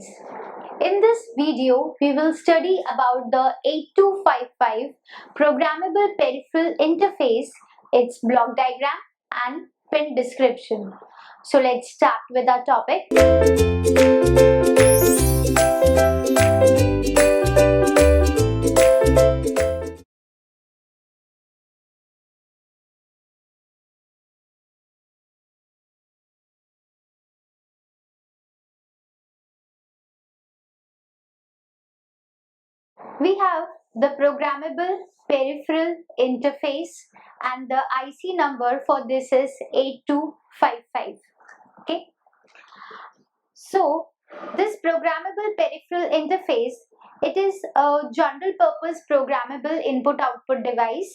students, in this video we will study about the 8255 Programmable Peripheral Interface, its block diagram and pin description. So let's start with our topic. We have the Programmable Peripheral Interface and the IC number for this is 8255. Okay. So this Programmable Peripheral Interface, it is a general purpose programmable input-output device.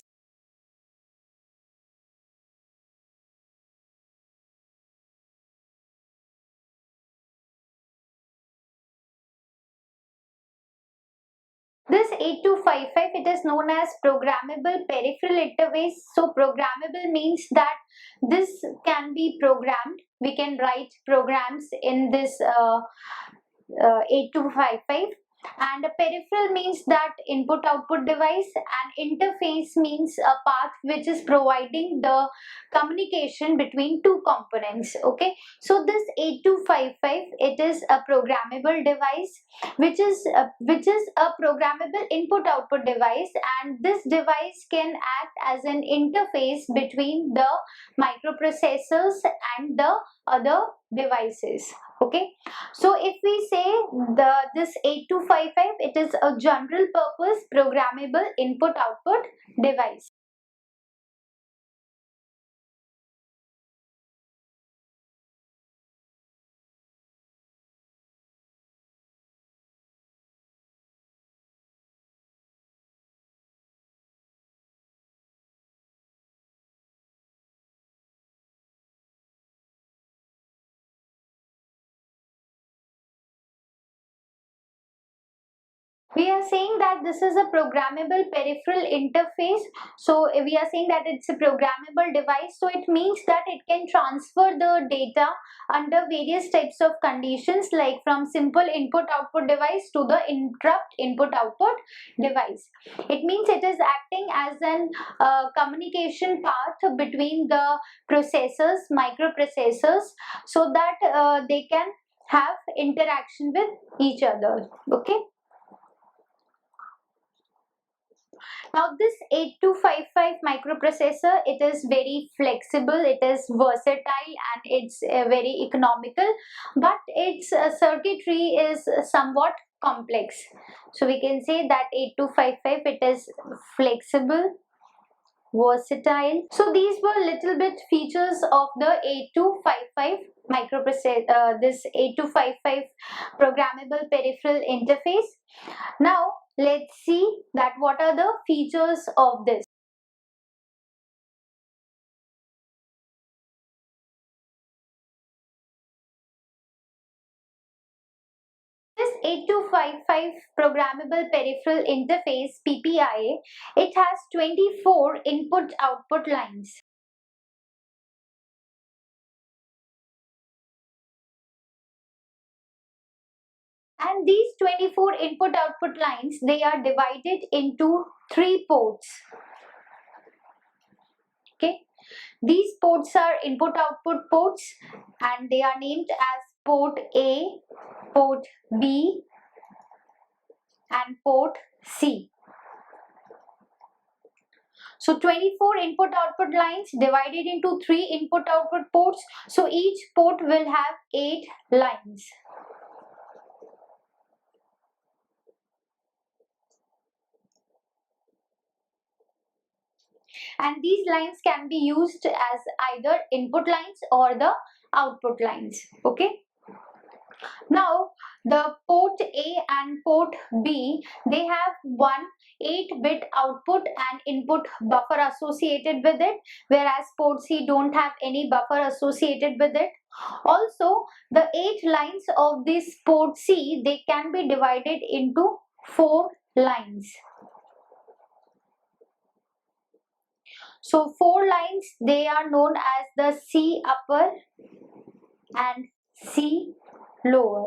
This 8255, it is known as Programmable Peripheral Interface. So programmable means that this can be programmed. We can write programs in this 8255. And a peripheral means that input-output device, and interface means a path which is providing the communication between two components. Okay, so this 8255, it is a programmable device which is a programmable input-output device, and this device can act as an interface between the microprocessors and the other devices. Okay, so if we say this 8255, it is a general purpose programmable input output device. We are saying that this is a programmable peripheral interface. So we are saying that it's a programmable device. So it means that it can transfer the data under various types of conditions, like from simple input-output device to the interrupt input-output device. It means it is acting as an communication path between the processors, microprocessors, so that they can have interaction with each other. Okay. Now this 8255 microprocessor, it is very flexible, it is versatile, and it's very economical, but its circuitry is somewhat complex. So we can say that 8255, it is flexible, versatile. So these were little bit features of the 8255 microprocessor, this 8255 programmable peripheral interface. Now let's see that what are the features of this. This 8255 programmable peripheral interface PPI, it has 24 input-output lines. And these 24 input-output lines, they are divided into 3 ports. Okay, these ports are input-output ports, and they are named as port A, port B, and port C. So 24 input-output lines divided into 3 input-output ports. So each port will have 8 lines. And these lines can be used as either input lines or the output lines. Okay. Now the port A and port B, they have one 8-bit output and input buffer associated with it, whereas port C don't have any buffer associated with it. Also, the 8 lines of this port C, they can be divided into 4 lines. So 4 lines, they are known as the C upper and C lower.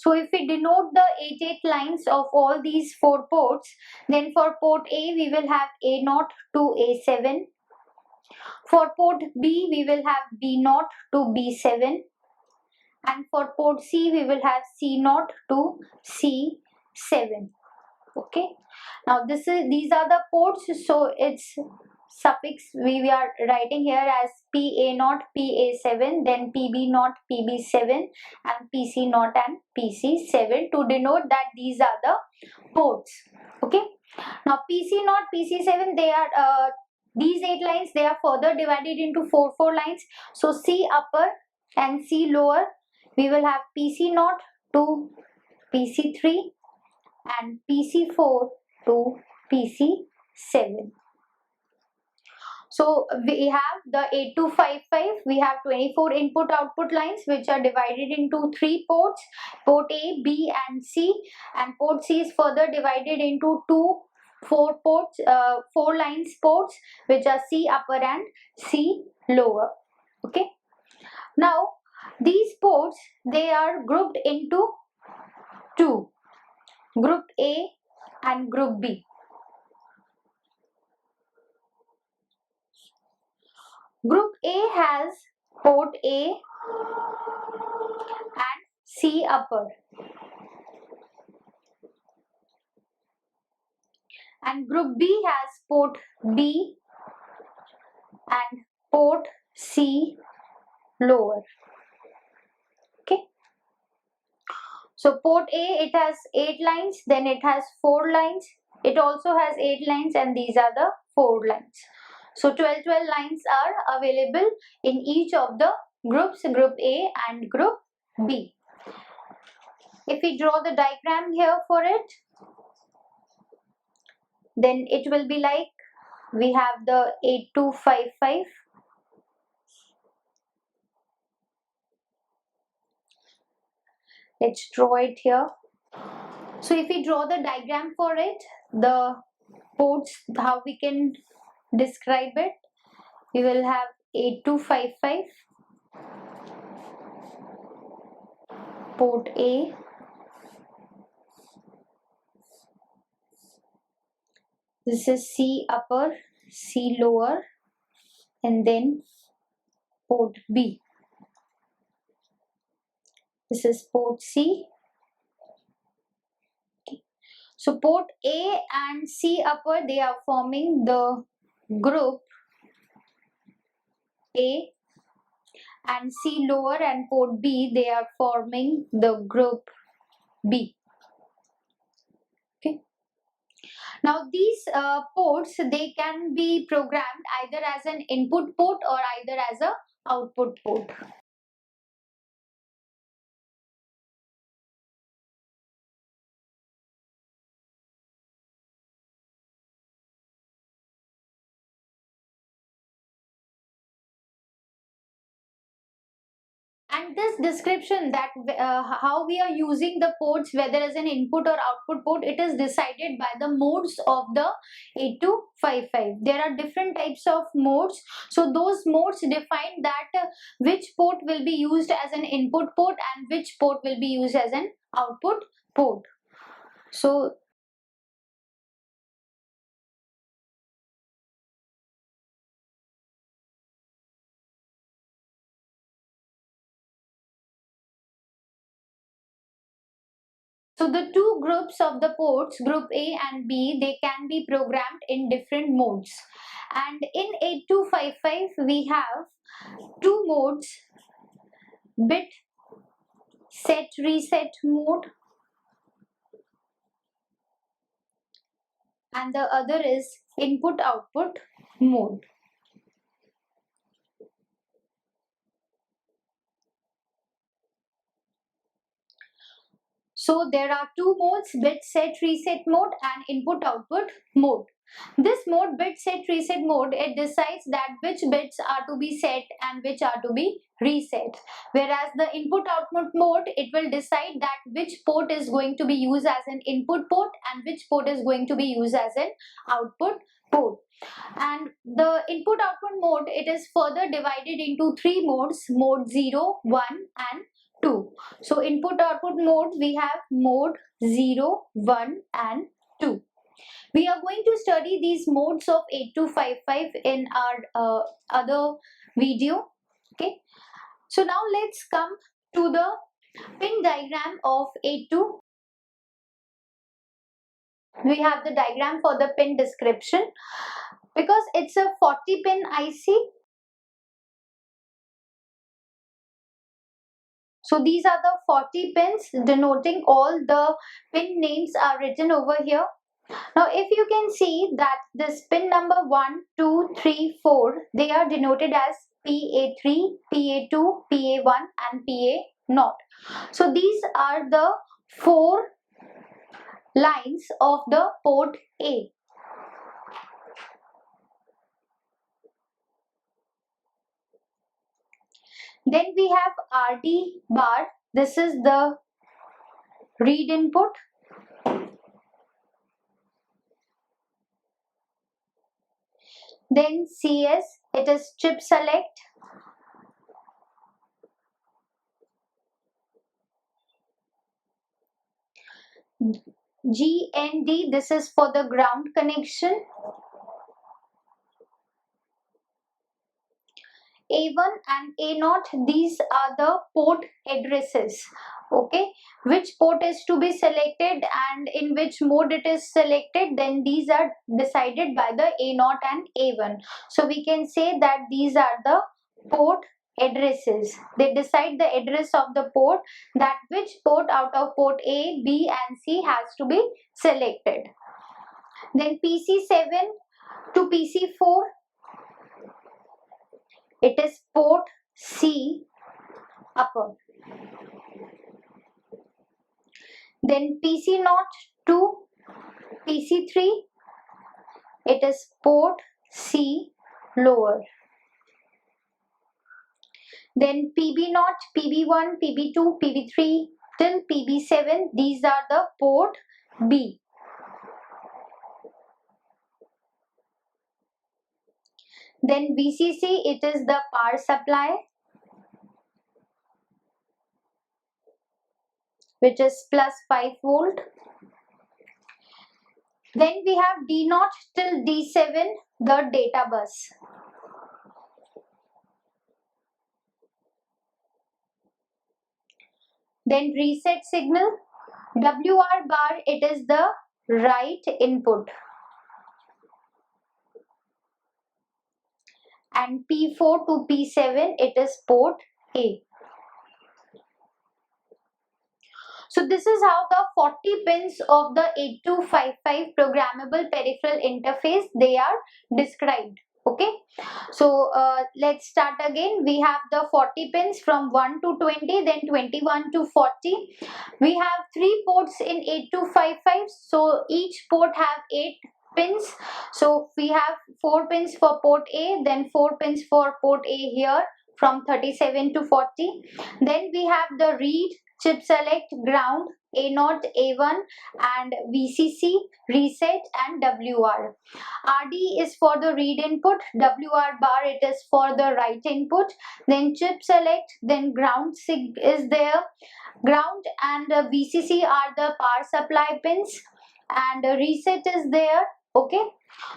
So if we denote the 8 lines of all these 4 ports, then for port A we will have A0 to A7. For port B we will have B0 to B7. And for port C we will have C0 to C7. Okay. Now these are the ports, so its suffix we are writing here as PA0, PA7, then PB0, PB7, and PC0 and PC7 to denote that these are the ports. Okay. Now PC0, PC7, they are these 8 lines, they are further divided into 4 lines. So C upper and C lower, we will have PC0 to PC3 and PC4 to PC7. So we have the 8255, we have 24 input output lines which are divided into 3 ports, port A, B and C, and port C is further divided into 4 ports, 4 lines ports which are C upper and C lower. Okay. Now these ports, they are grouped into 2, group A and group B. Group A has port A and C upper, and group B has port B and port C lower. Okay. So port A, it has 8 lines, then it has 4 lines, it also has 8 lines, and these are the 4 lines. So 12 lines are available in each of the groups, group A and group B. If we draw the diagram here for it, then it will be like we have the 8255. Let's draw it here. So if we draw the diagram for it, the ports, how we can describe it, we will have 8255, port A, this is C upper, C lower, and then port B. This is port C. Okay. So port A and C upper, they are forming the group A, and C lower and port B, they are forming the group B. Okay. Now these ports, they can be programmed either as an input port or either as a output port. And this description that how we are using the ports, whether as an input or output port, it is decided by the modes of the 8255. There are different types of modes. So those modes define that which port will be used as an input port and which port will be used as an output port. So the two groups of the ports, group A and B, they can be programmed in different modes. And in 8255, we have 2 modes, bit set reset mode, and the other is input output mode. So there are 2 modes, bit set reset mode and input output mode. This mode, bit set reset mode, it decides that which bits are to be set and which are to be reset. Whereas the input output mode, it will decide that which port is going to be used as an input port and which port is going to be used as an output port. And the input output mode, it is further divided into 3 modes, mode 0, 1 and 2. So input output modes, we have mode 0, 1 and 2. We are going to study these modes of 8255 in our other video. Okay. So now let's come to the pin diagram of 82. We have the diagram for the pin description. Because it's a 40 pin IC, so these are the 40 pins, denoting all the pin names are written over here. Now if you can see that this pin number 1, 2, 3, 4, they are denoted as PA3, PA2, PA1 and PA0. So these are the 4 lines of the port A. Then we have RD bar. This is the read input. Then CS, it is chip select. GND, this is for the ground connection. A1 and A0, these are the port addresses. Okay, which port is to be selected and in which mode it is selected, then these are decided by the A0 and A1. So we can say that these are the port addresses. They decide the address of the port, that which port out of port A, B and C has to be selected. Then PC7 to PC4, it is port C upper. Then PC0 to PC3, it is port C lower. Then PB0, PB1, PB2, PB3 till PB7, these are the port B. Then VCC, it is the power supply, which is plus 5 volt. Then we have D0 till D7, the data bus. Then reset signal, WR bar, it is the write input. And P4 to P7, it is port A. So this is how the 40 pins of the 8255 programmable peripheral interface, they are described. Okay, so let's start again. We have the 40 pins from 1 to 20, then 21 to 40. We have 3 ports in 8255, so each port have 8 pins. So we have 4 pins for port A, then 4 pins for port A here from 37 to 40. Then we have the read, chip select, ground, A0, A1 and VCC, reset and WR. RD is for the read input, WR bar, it is for the write input. Then chip select, then ground sig is there. Ground and VCC are the power supply pins and reset is there. Okay,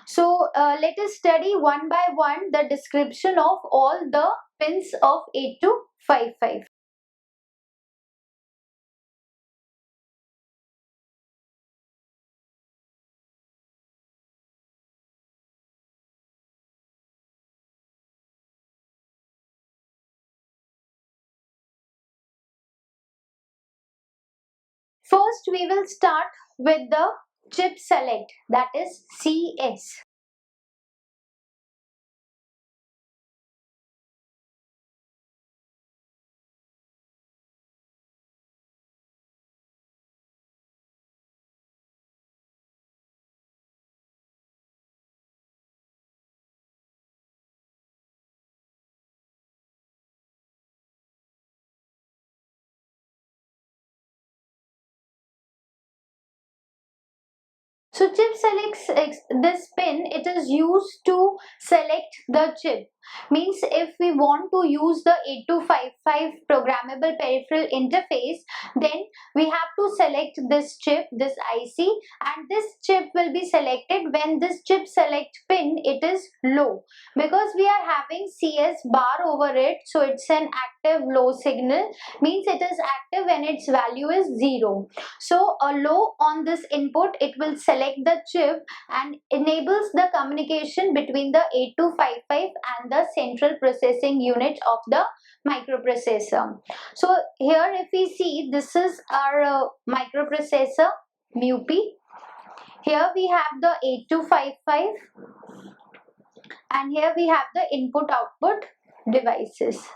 so let us study one by one the description of all the pins of 8255. First, we will start with the chip select, that is CS. So chip selects this pin, it is used to select the chip. Means if we want to use the 8255 programmable peripheral interface, then we have to select this chip, this IC, and this chip will be selected when this chip select pin it is low, because we are having CS bar over it, so it's an active low signal, means it is active when its value is 0. So a low on this input, it will select the chip and enables the communication between the 8255 and the central processing unit of the microprocessor. So here if we see, this is our microprocessor MUPI. Here we have the 8255 and here we have the input output devices.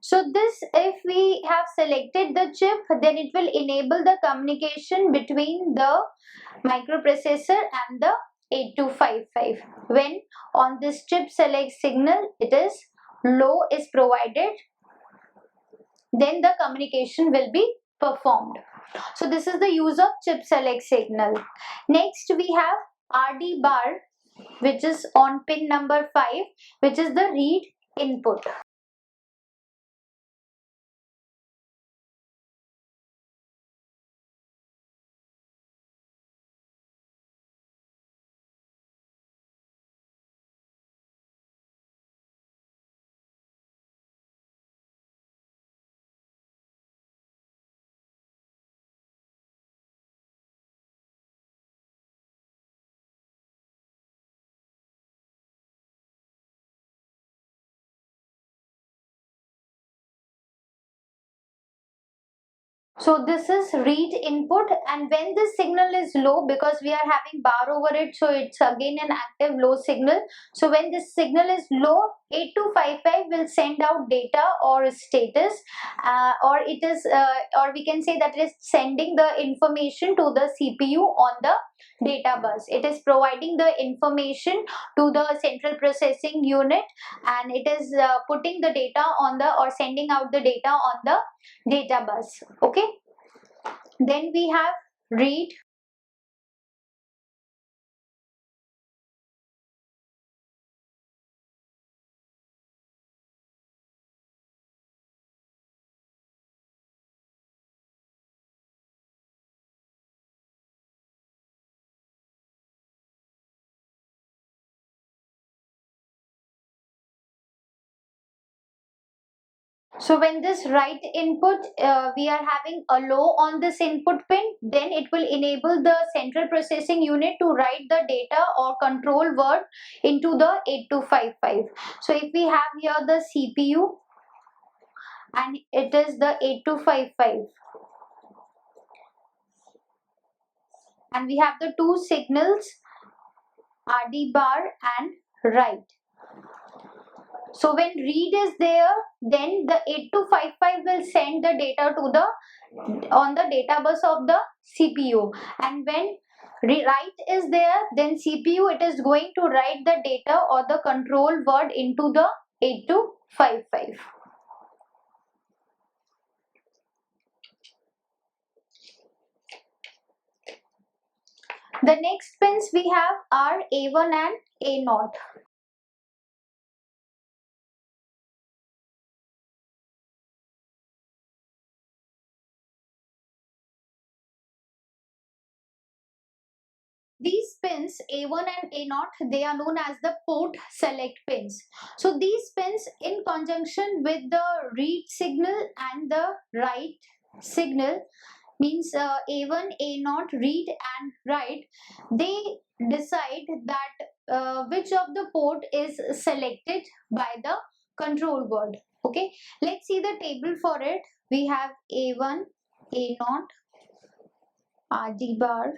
So this, if we have selected the chip, then it will enable the communication between the microprocessor and the 8255. When on this chip select signal, it is low is provided, then the communication will be performed. So this is the use of chip select signal. Next we have RD bar, which is on pin number 5, which is the read input. So this is read input, and when this signal is low, because we are having bar over it, so it's again an active low signal. So when this signal is low, 8255 will send out data or status, or it is or we can say that it is sending the information to the CPU on the data bus. It is providing the information to the central processing unit, and it is putting the data on the, or sending out the data on the data bus. Okay, then we have read. So when this write input, we are having a low on this input pin, then it will enable the central processing unit to write the data or control word into the 8255. So if we have here the CPU and it is the 8255, and we have the two signals, RD bar and write. So when read is there, then the 8255 will send the data to the on the data bus of the CPU, and when write is there, then CPU it is going to write the data or the control word into the 8255. The next pins we have are A1 and A0. These pins A1 and A0, they are known as the port select pins. So these pins in conjunction with the read signal and the write signal, means A1, A0, read and write, they decide that which of the port is selected by the control word. Okay, let's see the table for it. We have A1, A0, RD bar,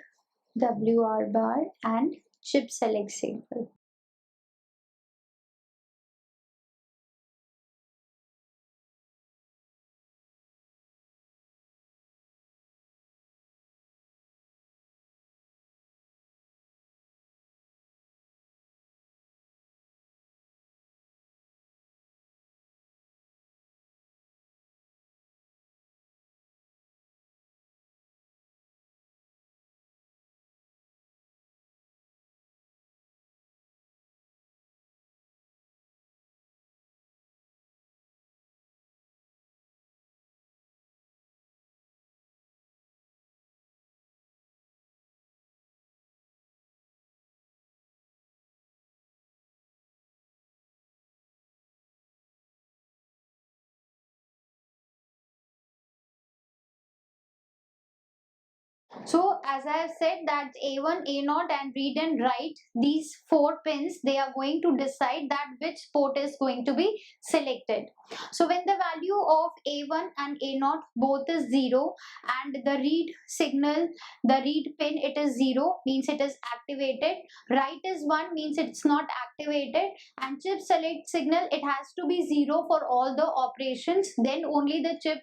WR bar and chip select signal. So as I have said that A1, A0 and read and write, these 4 pins, they are going to decide that which port is going to be selected. So when the value of A1 and A0 both is 0 and the read signal, the read pin, it is 0 means it is activated, write is 1 means it's not activated, and chip select signal, it has to be 0 for all the operations, then only the chip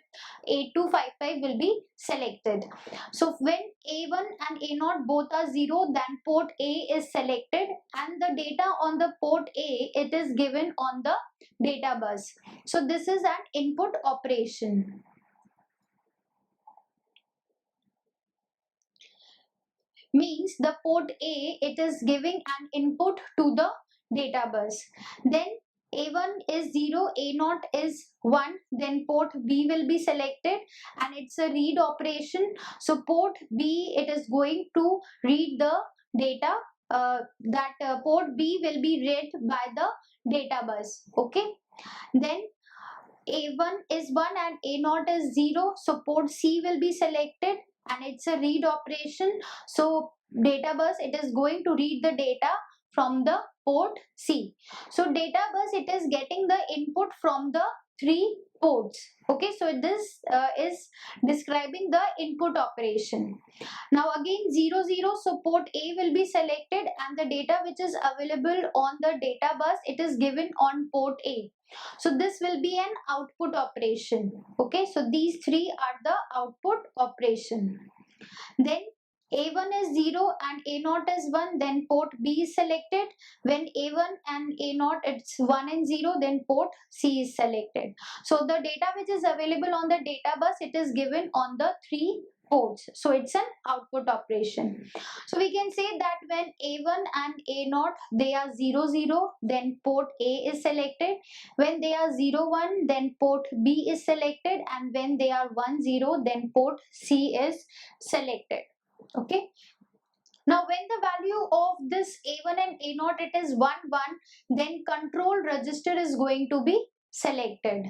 8255 will be selected. So when A1 and A0 both are 0, then port A is selected and the data on the port A, it is given on the data bus. So this is an input operation. Means the port A, it is giving an input to the data bus. Then A1 is 0, A0 is 1, then port B will be selected and it's a read operation. So port B, it is going to read the data, port B will be read by the data bus. Okay. Then A1 is 1 and A0 is 0. So port C will be selected and it's a read operation. So data bus, it is going to read the data from the port C. So data bus, it is getting the input from the 3 ports. Okay, so this is describing the input operation. Now again 0 0, so port A will be selected and the data which is available on the data bus, it is given on port A. So this will be an output operation. Okay, so these 3 are the output operation. Then A1 is 0 and A0 is 1, then port B is selected. When A1 and A0 it's 1 and 0, then port C is selected. So the data which is available on the data bus, it is given on the 3 ports. So it's an output operation. So we can say that when A1 and A0 they are 0 0, then port A is selected. When they are 0 1, then port B is selected, and when they are 1 0, then port C is selected. Okay. Now when the value of this A1 and A0 it is 1 1, then control register is going to be selected.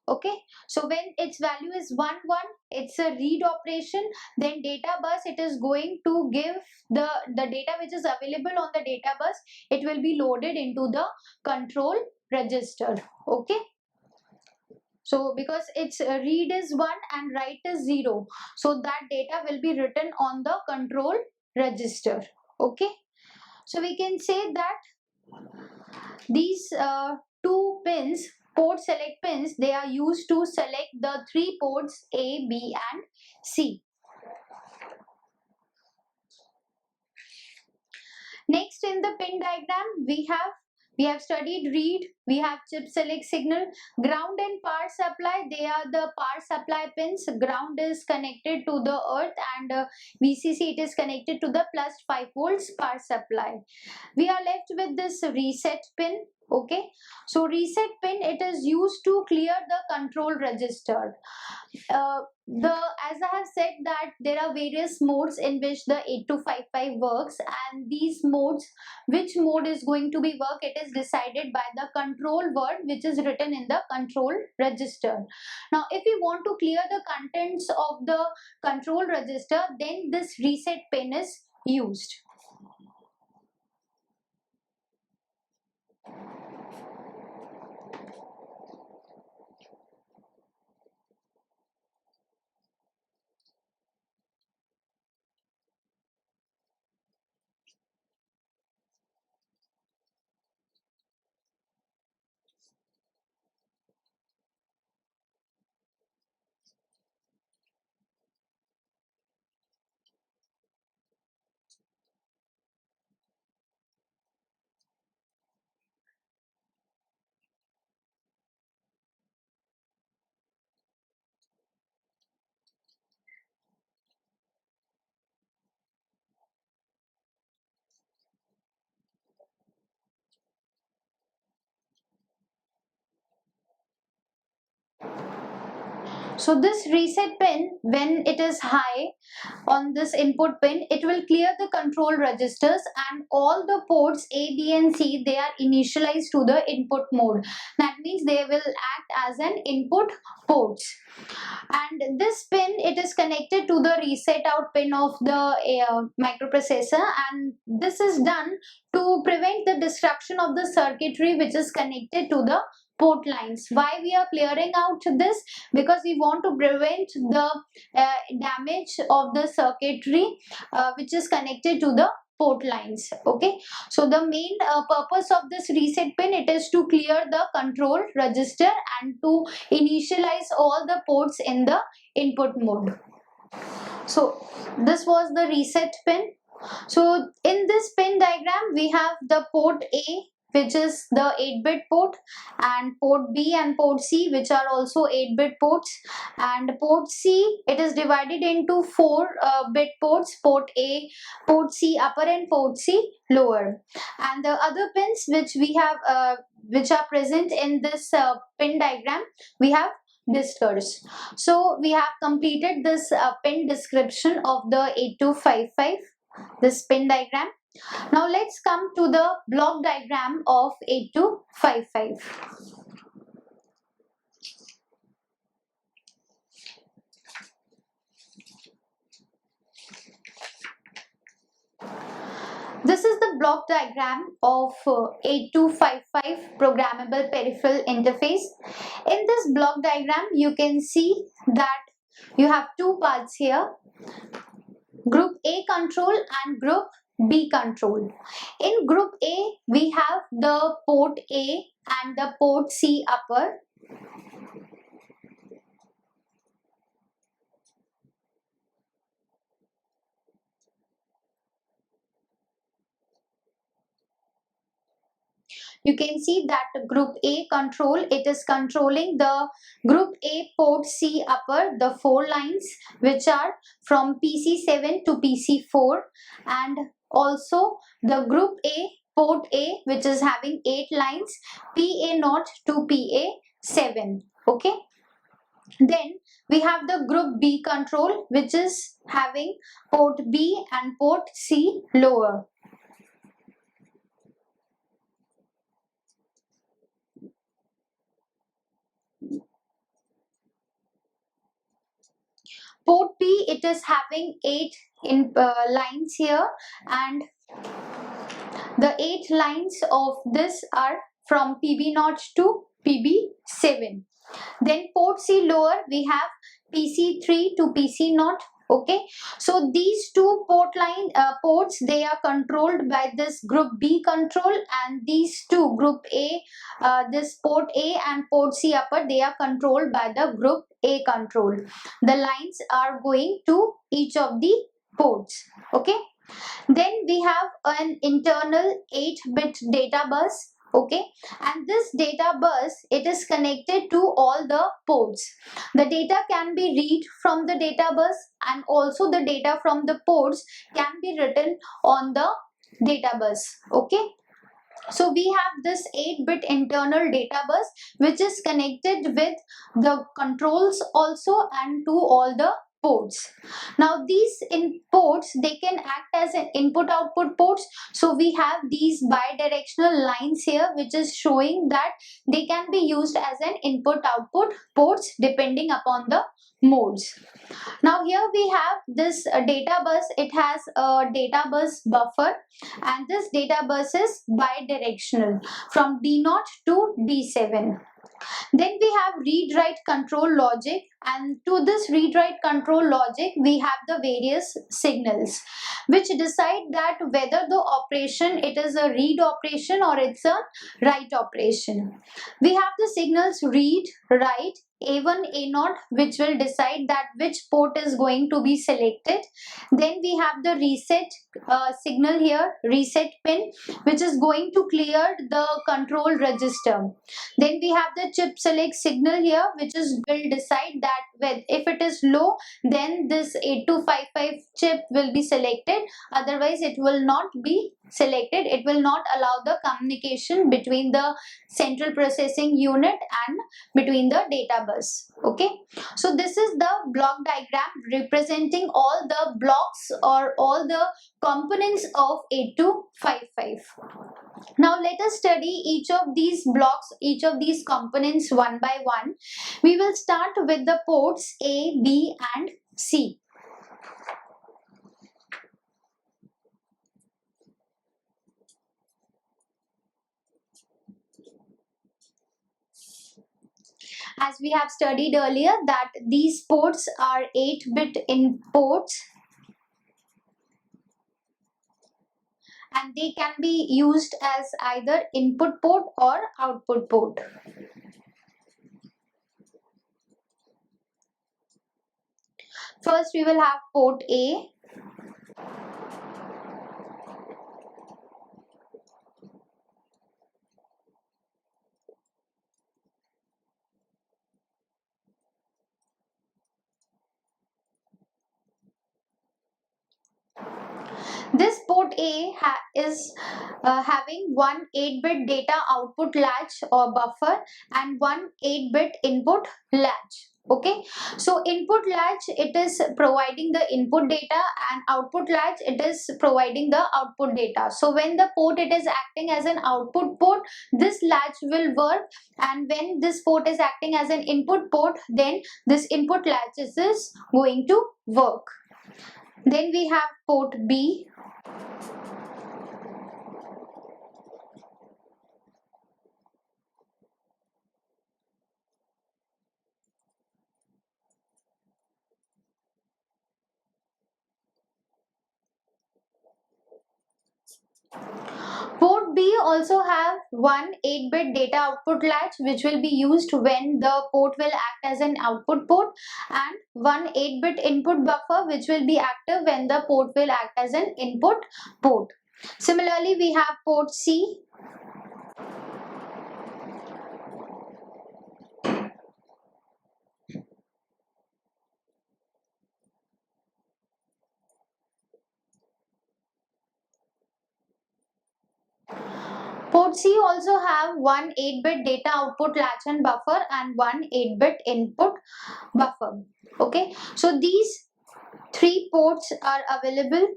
Okay, so when its value is 1 1, it's a read operation. Then data bus, it is going to give the data which is available on the data bus, it will be loaded into the control register. Okay, so because its read is 1 and write is 0, so that data will be written on the control register. Okay, so we can say that these 2 pins, port select pins, they are used to select the 3 ports A, B and C. Next in the pin diagram, we have studied read, we have chip select signal, ground and power supply, they are the power supply pins. Ground is connected to the earth and VCC, it is connected to the plus 5 volts power supply. We are left with this reset pin. Okay, so reset pin, it is used to clear the control register. As I have said that there are various modes in which the 8255 works, and these modes, which mode is going to be work, it is decided by the control word which is written in the control register. Now if we want to clear the contents of the control register, then this reset pin is used. So this reset pin, when it is high on this input pin, it will clear the control registers, and all the ports A, B and C, they are initialized to the input mode. That means they will act as an input ports. And this pin, it is connected to the reset out pin of the microprocessor, and this is done to prevent the destruction of the circuitry which is connected to the port lines. Why we are clearing out this? Because we want to prevent the damage of the circuitry which is connected to the port lines. Okay, so the main purpose of this reset pin, it is to clear the control register and to initialize all the ports in the input mode. So this was the reset pin. So in this pin diagram, we have the port A, which is the 8-bit port, and port B and port C, which are also 8-bit ports, and port C, it is divided into 4-bit ports: port A, port C upper and port C lower. And the other pins which we have which are present in this pin diagram, we have discussed. So we have completed this pin description of the 8255, this pin diagram. Now let's come to the block diagram of 8255. This is the block diagram of 8255 programmable peripheral interface. In this block diagram, you can see that you have two parts here: group A control and group B control. In group A, we have the port A and the port C upper. You can see that group A control, it is controlling the group A port C upper, the 4 lines which are from PC7 to PC4, and also the group A port A, which is having 8 lines, PA0 to PA7. Okay. Then we have the group B control, which is having port B and port C lower. Port B, it is having 8 lines here, and the 8 lines of this are from PB0 to PB7. Then port C lower, we have PC3 to PC0. Okay, so these two ports, they are controlled by this group B control, and these two group A, this port A and port C upper, they are controlled by the group A control. The lines are going to each of the ports. Okay, then we have an internal 8-bit data bus. Okay, and this data bus, it is connected to all the ports. The data can be read from the data bus, and also the data from the ports can be written on the data bus. Okay, so we have this 8-bit internal data bus which is connected with the controls also and to all the ports. Now these ports, they can act as an input output ports. So we have these bidirectional lines here which is showing that they can be used as an input output ports depending upon the modes. Now here we have this data bus. It has a data bus buffer, and this data bus is bidirectional from D0 to D7. Then we have read-write control logic, and to this read-write control logic we have the various signals which decide that whether the operation, it is a read operation or it's a write operation. We have the signals read, write, A1, A0, which will decide that which port is going to be selected. Then we have the reset signal here, reset pin, which is going to clear the control register. Then we have the chip select signal here, which will decide that if it is low, then this 8255 chip will be selected, otherwise it will not be selected, it will not allow the communication between the central processing unit and between the data bus. Okay, so this is the block diagram representing all the blocks or all the components of 8255. Now let us study each of these blocks, each of these components one by one. We will start with the ports A, B and C. As we have studied earlier that these ports are 8-bit in ports and they can be used as either input port or output port. First we will have port A. This port A is having one 8-bit data output latch or buffer and one 8-bit input latch. Okay, so input latch, it is providing the input data, and output latch, it is providing the output data. So when the port it is acting as an output port, this latch will work, and when this port is acting as an input port, then this input latch is going to work. Then we have port B. Port B also have one 8-bit data output latch which will be used when the port will act as an output port, and one 8-bit input buffer which will be active when the port will act as an input port. Similarly, we have port C. Port C also have one 8-bit data output latch and buffer and one 8-bit input buffer. Okay, so these three ports are available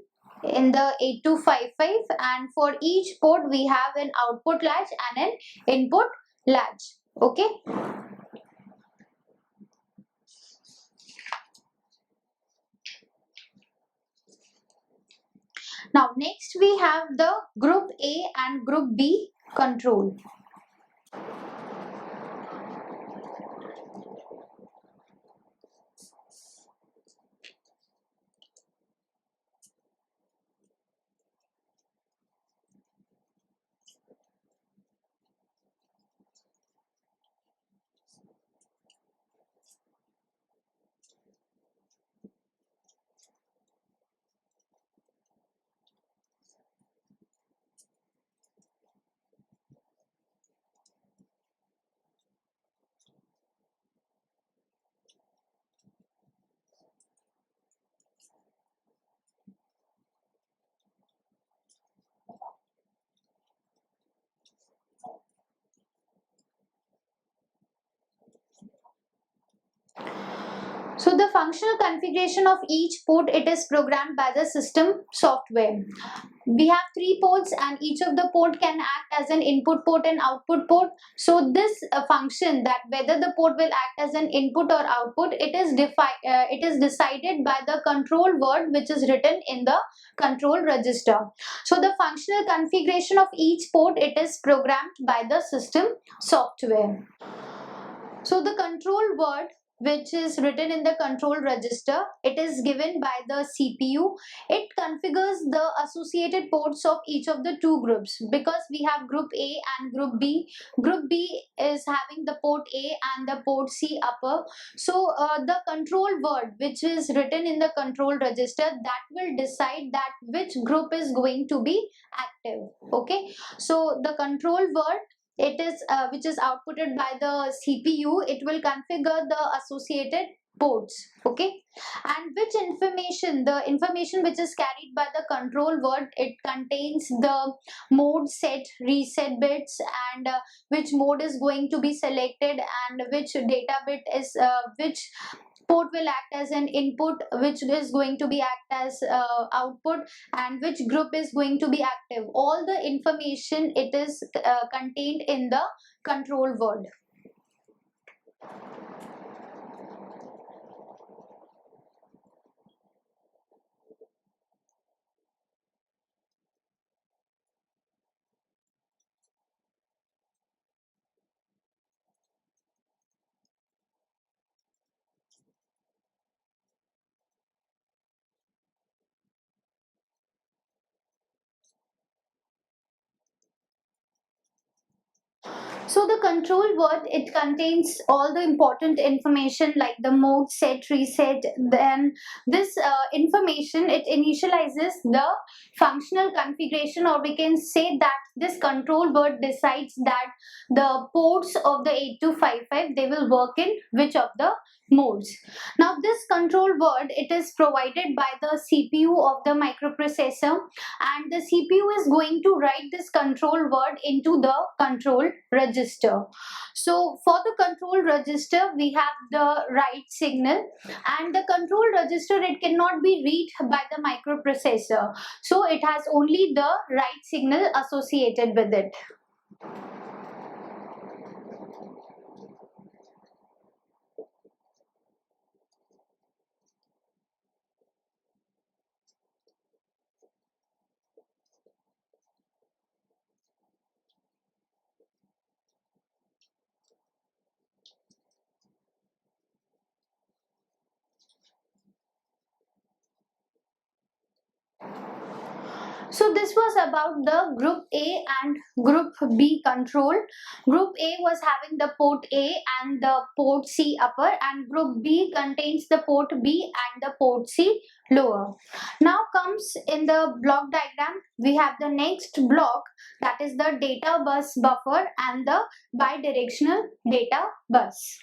in the 8255, and for each port we have an output latch and an input latch. Okay. Now next we have the group A and group B control. So the functional configuration of each port, it is programmed by the system software. We have three ports and each of the port can act as an input port and output port. So this function, that whether the port will act as an input or output, it is decided by the control word which is written in the control register. So the functional configuration of each port, it is programmed by the system software. So the control word which is written in the control register, it is given by the CPU. It configures the associated ports of each of the two groups, because we have group A and group B. Group B is having the port A and the port C upper. So the control word which is written in the control register, that will decide that which group is going to be active. Okay, so the control word, it is which is outputted by the CPU, it will configure the associated ports. Okay, and which information, the information which is carried by the control word, it contains the mode, set, reset bits, and which mode is going to be selected, and which data bit is which port will act as an input, which is going to be act as output, and which group is going to be active. All the information, it is contained in the control word. So the control word, it contains all the important information like the mode, set, reset. Then this information, it initializes the functional configuration, or we can say that this control word decides that the ports of the 8255, they will work in which of the modes. Now this control word, it is provided by the CPU of the microprocessor, and the CPU is going to write this control word into the control register. So for the control register, we have the write signal, and the control register, it cannot be read by the microprocessor, so it has only the write signal associated with it. So this was about the group A and group B control. Group A was having the port A and the port C upper, and group B contains the port B and the port C lower. Now comes in the block diagram, we have the next block, that is the data bus buffer and the bidirectional data bus.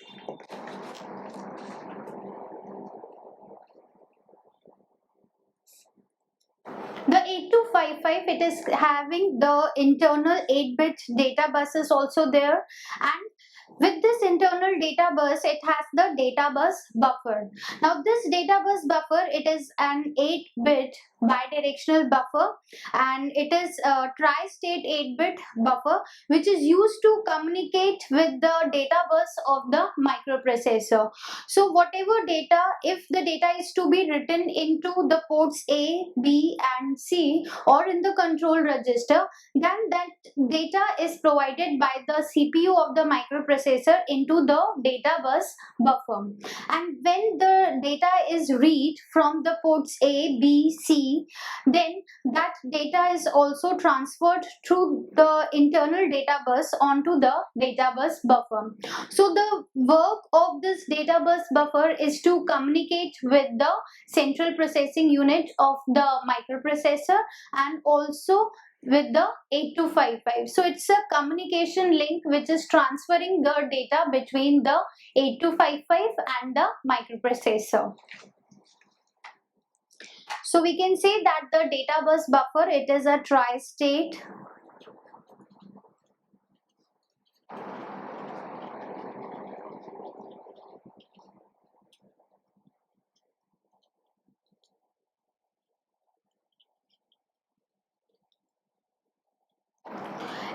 The 8255, it is having the internal 8-bit data buses also there, and with this internal data bus, it has the data bus buffer. Now this data bus buffer, it is an 8-bit bidirectional buffer, and it is a tri-state 8-bit buffer which is used to communicate with the data bus of the microprocessor. So whatever data, if the data is to be written into the ports A, B and C, or in the control register, then that data is provided by the CPU of the microprocessor into the data bus buffer. And when the data is read from the ports A, B, C, then that data is also transferred through the internal data bus onto the data bus buffer. So the work of this data bus buffer is to communicate with the central processing unit of the microprocessor, and also with the 8255. So it's a communication link which is transferring the data between the 8255 and the microprocessor. So we can say that the data bus buffer, it is a tri-state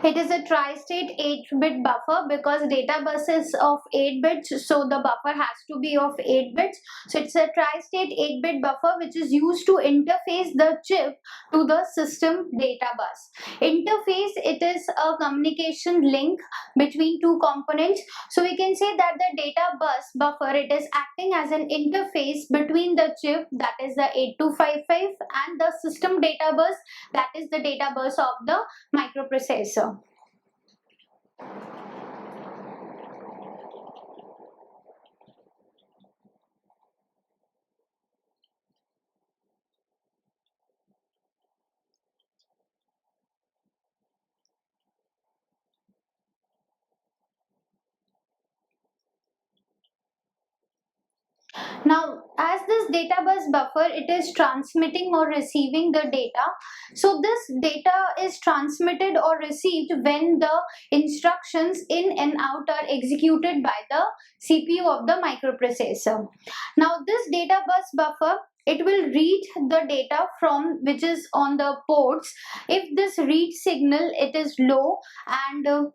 It is a tri-state 8-bit buffer because data bus is of 8 bits, so the buffer has to be of 8 bits. So it's a tri-state 8-bit buffer which is used to interface the chip to the system data bus. Interface, it is a communication link between two components. So we can say that the data bus buffer, it is acting as an interface between the chip, that is the 8255, and the system data bus, that is the data bus of the microprocessor. Now, as this data bus buffer, it is transmitting or receiving the data. So this data is transmitted or received when the instructions in and out are executed by the CPU of the microprocessor. Now, this data bus buffer, it will read the data from which is on the ports. If this read signal, it is low, and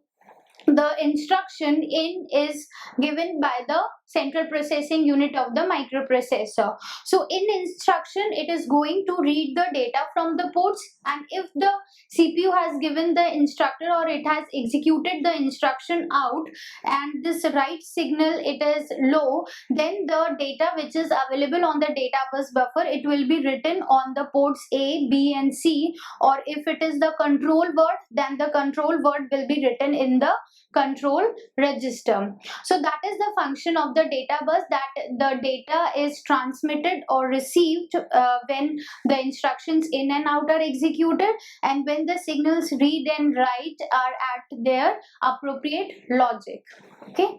the instruction in is given by the central processing unit of the microprocessor. So in instruction, it is going to read the data from the ports, and if the CPU has given the instructor or it has executed the instruction out and this write signal it is low, then the data which is available on the data bus buffer, it will be written on the ports A, B and C, or if it is the control word, then the control word will be written in the control register. So that is the function of the data bus, that the data is transmitted or received when the instructions in and out are executed, and when the signals read and write are at their appropriate logic. Okay.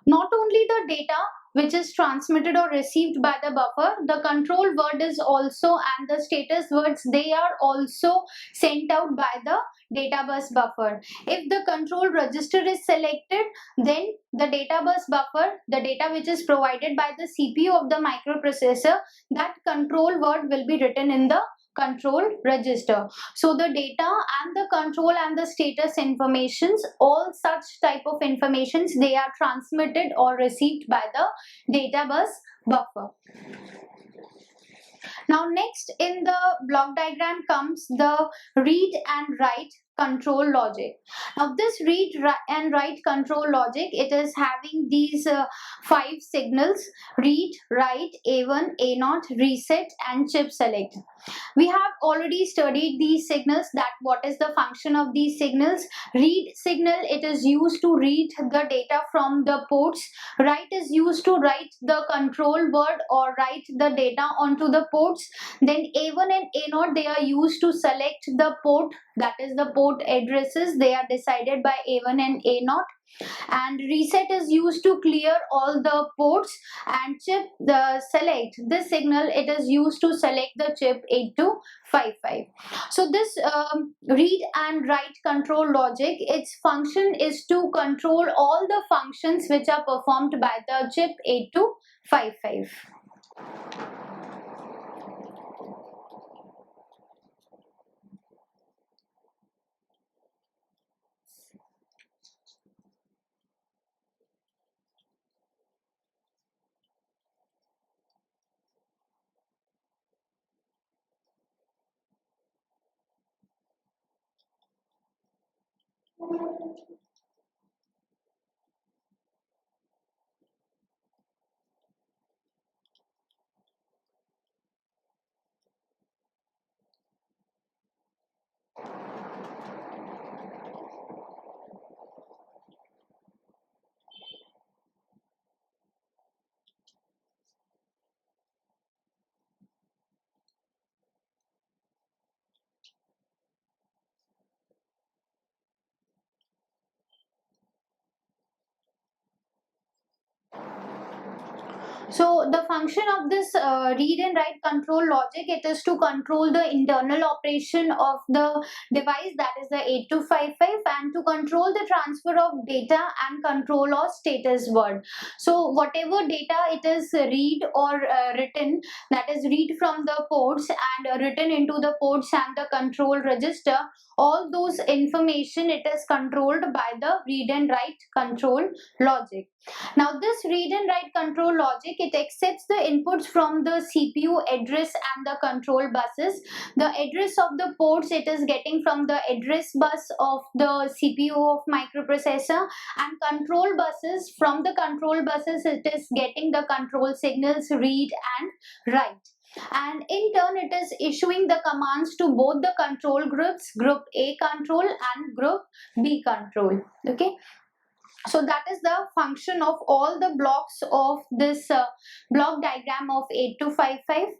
Not only the data which is transmitted or received by the buffer, the control word is also, and the status words, they are also sent out by the data bus buffer. If the control register is selected, then the data bus buffer, the data which is provided by the CPU of the microprocessor, that control word will be written in the control register. So the data and the control and the status informations, all such type of informations, they are transmitted or received by the data bus buffer. Now next in the block diagram comes the read and write control logic. Now this read and write control logic, it is having these 5 signals: read, write, A1, A0, reset and chip select. We have already studied these signals, that what is the function of these signals. Read signal, it is used to read the data from the ports. Write is used to write the control word or write the data onto the ports. Then A1 and A0, they are used to select the port, that is the port addresses, they are decided by A1 and A0. And reset is used to clear all the ports, and chip the select, this signal, it is used to select the chip 8255. So this read and write control logic, its function is to control all the functions which are performed by the chip 8255. So the function of this read and write control logic, it is to control the internal operation of the device, that is the 8255, and to control the transfer of data and control of status word. So whatever data it is read or written, that is read from the ports and written into the ports and the control register, all those information, it is controlled by the read and write control logic. Now this read and write control logic, it accepts the inputs from the CPU address and the control buses. The address of the ports, it is getting from the address bus of the CPU of microprocessor, and control buses, from the control buses it is getting the control signals read and write. And in turn it is issuing the commands to both the control groups, group A control and group B control. Okay. So that is the function of all the blocks of this block diagram of 8255.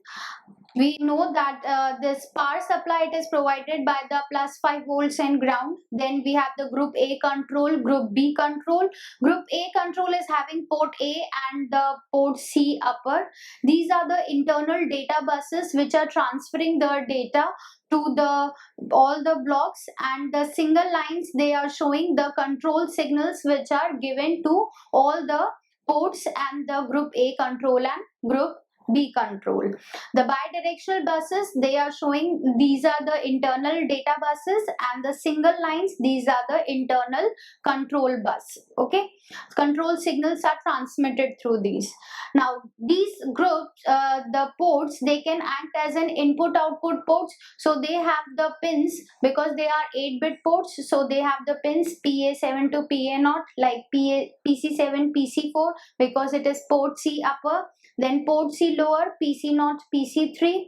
we know that this power supply, it is provided by the plus 5 volts and ground. Then we have the group A control, group B control. Group A control is having port A and the port C upper. These are the internal data buses which are transferring the data to the all the blocks, and the single lines, they are showing the control signals which are given to all the ports and the group A control and group B control. The bidirectional buses, they are showing, these are the internal data buses, and the single lines, these are the internal control bus. Okay, control signals are transmitted through these. Now these groups, the ports, they can act as an input output ports. So they have the pins, because they are 8-bit ports, so they have the pins PA7 to PA0, like PC7 PC4, because it is port C upper, then port C lower, PC0 PC3,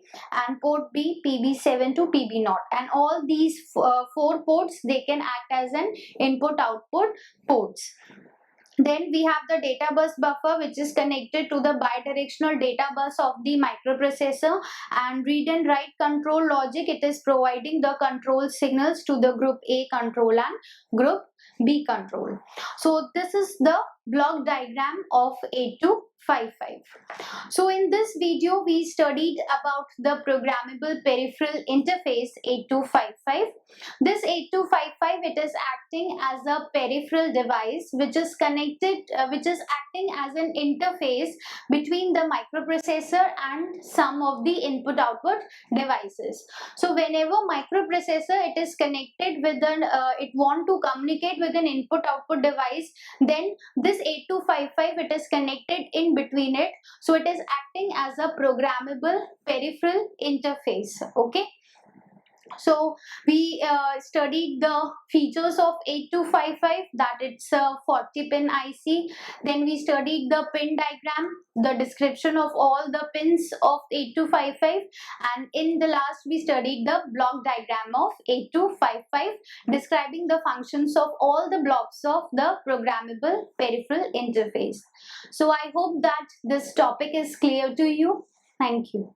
and port B PB7 to PB0. And all these 4 ports, they can act as an input output ports. Then we have the data bus buffer, which is connected to the bidirectional data bus of the microprocessor, and read and write control logic, it is providing the control signals to the group A control and group B control. So this is the block diagram of 8255. So in this video, we studied about the programmable peripheral interface 8255. This 8255, it is acting as a peripheral device which is connected, which is acting as an interface between the microprocessor and some of the input output devices. So whenever microprocessor, it is connected with an, it want to communicate with an input output device, then this 8255, it is connected in between it. So it is acting as a programmable peripheral interface. Okay. So we studied the features of 8255, that it's a 40-pin IC. Then we studied the pin diagram, the description of all the pins of 8255, and in the last we studied the block diagram of 8255, describing the functions of all the blocks of the programmable peripheral interface. So I hope that this topic is clear to you. Thank you.